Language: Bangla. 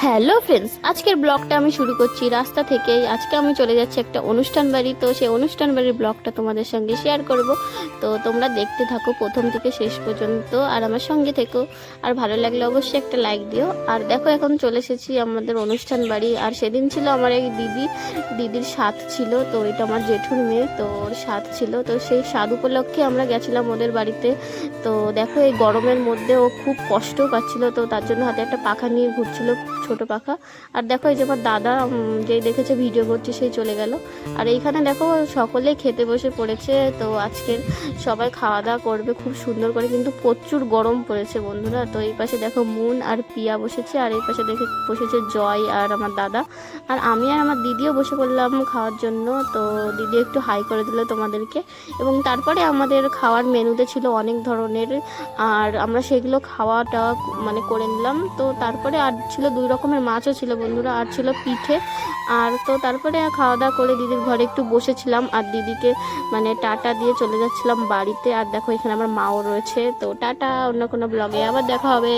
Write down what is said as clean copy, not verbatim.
হ্যালো ফ্রেন্ডস, আজকের ব্লগটা আমি শুরু করছি রাস্তা থেকেই। আজকে আমি চলে যাচ্ছি একটা অনুষ্ঠান বাড়ি, তো সেই অনুষ্ঠান বাড়ির ব্লগটা তোমাদের সঙ্গে শেয়ার করব। তো তোমরা দেখতে থাকো প্রথম থেকে শেষ পর্যন্ত, আর আমার সঙ্গে থেকো। আর ভালো লাগলে অবশ্যই একটা লাইক দিও। আর দেখো, এখন চলে এসেছি আমাদের অনুষ্ঠান বাড়ি। আর সেদিন ছিল আমার এই দিদির সাধ ছিল, তো এটা আমার জেঠুর মেয়ে, তো ওর সাধ ছিল। তো সেই সাধ উপলক্ষে আমরা গেছিলাম ওদের বাড়িতে। তো দেখো, এই গরমের মধ্যে ও খুব কষ্টও পাচ্ছিল, তো তার জন্য হাতে একটা পাখা নিয়ে ঘুরছিল, ছোট পাখা। আর দেখো, এই যে আমার দাদা যেই দেখেছে ভিডিও করছে সেই চলে গেল। আর এইখানে দেখো সকলে খেতে বসে পড়েছে। তো আজকের সবাই খাওয়া দাওয়া করবে খুব সুন্দর করে, কিন্তু প্রচুর গরম পড়েছে বন্ধুরা। তো এই পাশে দেখো মুন আর পিয়া বসেছে, আর এই পাশে দেখে বসেছে জয় আর আমার দাদা। আর আমি আর আমার দিদিও বসে পড়লাম খাওয়ার জন্য। তো দিদি একটু হাই করে দিল তোমাদেরকে। এবং তারপরে আমাদের খাওয়ার মেনুতে ছিল অনেক ধরনের, আর আমরা সেগুলো খাওয়াটা মানে করে নিলাম। তো তারপরে আর ছিল 2 রকমের মাছও ছিল বন্ধুরা, আর ছিল পিঠে। আর তো তারপরে খাওয়া দাওয়া করে দিদির ঘরে একটু বসেছিলাম, আর দিদিকে মানে টাটা দিয়ে চলে যাচ্ছিলাম বাড়িতে। আর দেখো, এখানে আমার মাও রয়েছে। তো টাটা, অন্য কোনো ব্লগে আবার দেখা হবে।